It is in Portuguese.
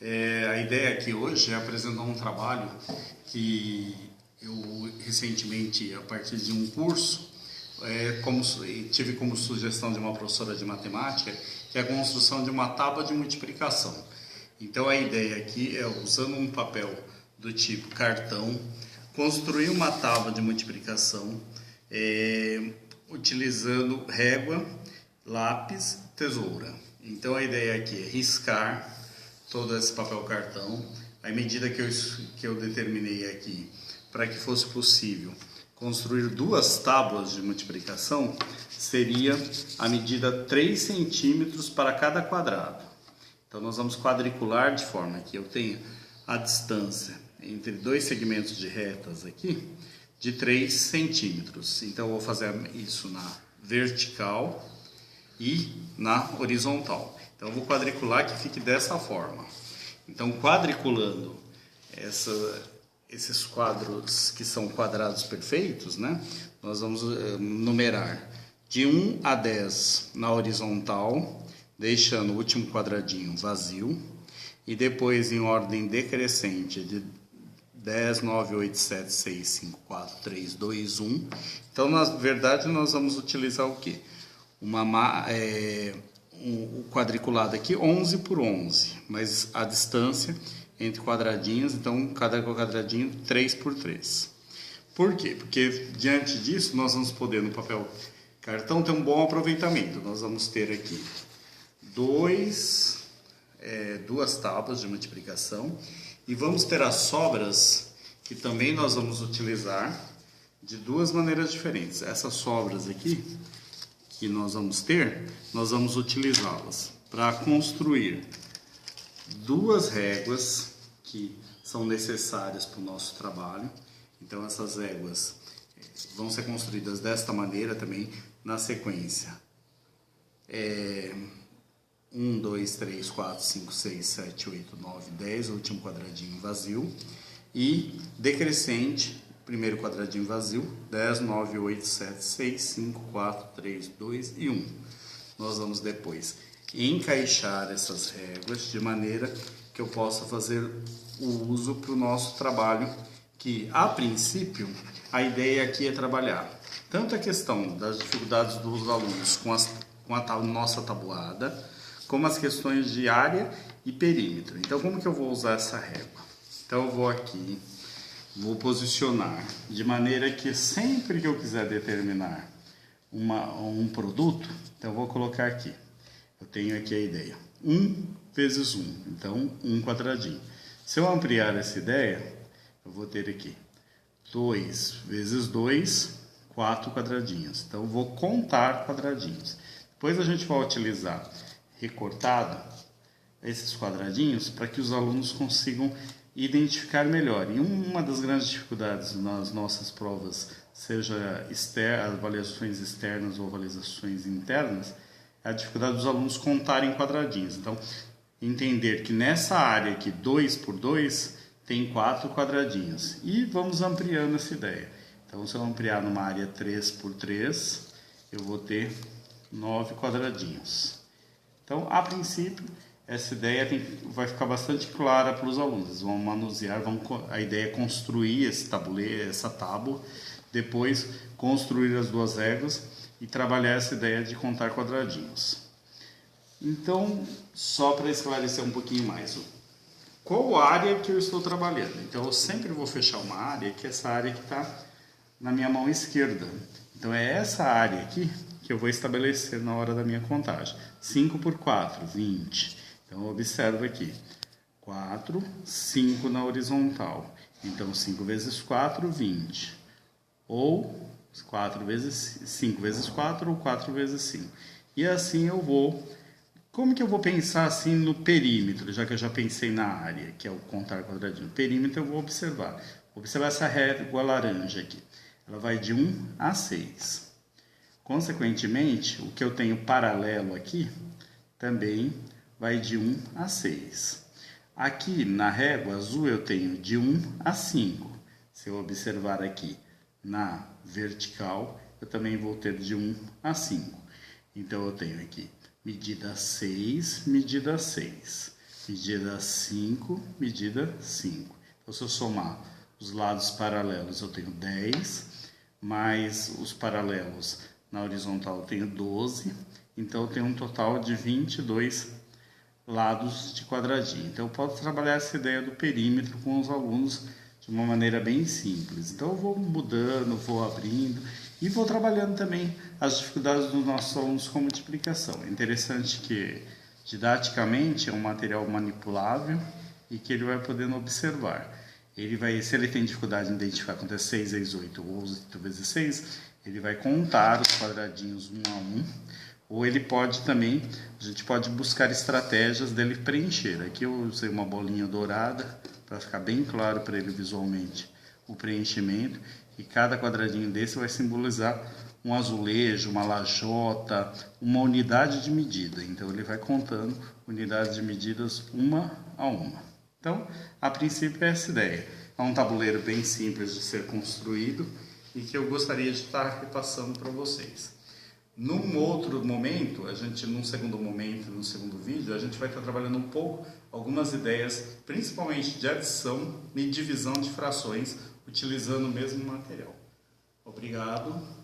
A ideia aqui hoje é apresentar um trabalho que eu recentemente, a partir de um curso, tive como sugestão de uma professora de matemática, que é a construção de uma tábua de multiplicação. Então a ideia aqui é, usando um papel do tipo cartão, construir uma tábua de multiplicação utilizando régua, lápis, tesoura. Então a ideia aqui é riscar todo esse papel cartão. A medida que eu determinei aqui, para que fosse possível construir duas tábuas de multiplicação, seria a medida 3 centímetros para cada quadrado. Então nós vamos quadricular de forma que eu tenha a distância entre dois segmentos de retas aqui de 3 centímetros. Então eu vou fazer isso na vertical e na horizontal. Então eu vou quadricular que fique dessa forma. Então quadriculando esses quadros que são quadrados perfeitos, né? Nós vamos numerar de 1 a 10 na horizontal, deixando o último quadradinho vazio, e depois em ordem decrescente de 10, 9, 8, 7, 6, 5, 4, 3, 2, 1. Então, na verdade, nós vamos utilizar o quê? O quadriculado aqui 11 por 11, mas a distância entre quadradinhos, então cada quadradinho 3 por 3. Por quê? Porque diante disso nós vamos poder no papel cartão ter um bom aproveitamento. Nós vamos ter aqui duas tábuas de multiplicação e vamos ter as sobras que também nós vamos utilizar de duas maneiras diferentes. Essas sobras aqui que nós vamos utilizá-las para construir duas réguas que são necessárias para o nosso trabalho. Então essas réguas vão ser construídas desta maneira também na sequência. 1, 2, 3, 4, 5, 6, 7, 8, 9, 10, o último quadradinho vazio. E decrescente, primeiro quadradinho vazio, 10, 9, 8, 7, 6, 5, 4, 3, 2 e 1. Nós vamos depois encaixar essas réguas de maneira que eu possa fazer o uso para o nosso trabalho, que a princípio a ideia aqui é trabalhar tanto a questão das dificuldades dos alunos com a nossa tabuada, como as questões de área e perímetro. Então como que eu vou usar essa régua? Então eu vou aqui, vou posicionar de maneira que sempre que eu quiser determinar um produto, então eu vou colocar aqui. Eu tenho aqui a ideia 1 vezes 1, então 1 quadradinho. Se eu ampliar essa ideia, eu vou ter aqui 2 vezes 2, 4 quadradinhos. Então eu vou contar quadradinhos. Depois a gente vai utilizar recortado esses quadradinhos para que os alunos consigam identificar melhor. E uma das grandes dificuldades nas nossas provas, seja avaliações externas ou avaliações internas, é a dificuldade dos alunos contarem quadradinhos. Então, entender que nessa área aqui, 2 por 2, tem 4 quadradinhos. E vamos ampliando essa ideia. Então, se eu ampliar numa área 3 por 3, eu vou ter 9 quadradinhos. Então, a princípio, essa ideia vai ficar bastante clara para os alunos. Eles vão manusear, a ideia é construir esse tabuleiro, essa tábua, depois construir as duas réguas e trabalhar essa ideia de contar quadradinhos. Então, só para esclarecer um pouquinho mais, qual área que eu estou trabalhando? Então, eu sempre vou fechar uma área, que é essa área que está na minha mão esquerda. Então, é essa área aqui que eu vou estabelecer na hora da minha contagem. 5 por 4, 20. Então, observa aqui. 4, 5 na horizontal. Então, 5 vezes 4, 20. Ou 5 vezes 4 ou 4 vezes 5. E assim eu vou... Como que eu vou pensar assim no perímetro, já que eu já pensei na área, que é o contar quadradinho? Perímetro eu vou observar. Vou observar essa régua laranja aqui. Ela vai de 1 a 6. Consequentemente, o que eu tenho paralelo aqui também vai de 1 a 6. Aqui na régua azul eu tenho de 1 a 5. Se eu observar aqui na vertical, eu também vou ter de 1 a 5. Então eu tenho aqui medida 6, medida 6. medida 5, medida 5. Então, se eu somar os lados paralelos, eu tenho 10, mais os paralelos na horizontal eu tenho 12, então eu tenho um total de 22 lados de quadradinho. Então eu posso trabalhar essa ideia do perímetro com os alunos de uma maneira bem simples. Então eu vou mudando, vou abrindo e vou trabalhando também as dificuldades dos nossos alunos com multiplicação. É interessante que didaticamente é um material manipulável e que ele vai podendo observar. Ele vai, se ele tem dificuldade em identificar quanto é 6 vezes 8 ou 8 vezes 6, ele vai contar os quadradinhos um a um, ou ele pode também, a gente pode buscar estratégias dele preencher. Aqui eu usei uma bolinha dourada para ficar bem claro para ele visualmente o preenchimento, e cada quadradinho desse vai simbolizar um azulejo, uma lajota, uma unidade de medida. Então ele vai contando unidades de medidas uma a uma. Então, a princípio é essa ideia. É um tabuleiro bem simples de ser construído e que eu gostaria de estar repassando para vocês. Num outro momento, num segundo momento, no segundo vídeo, a gente vai estar trabalhando um pouco algumas ideias, principalmente de adição e divisão de frações, utilizando o mesmo material. Obrigado.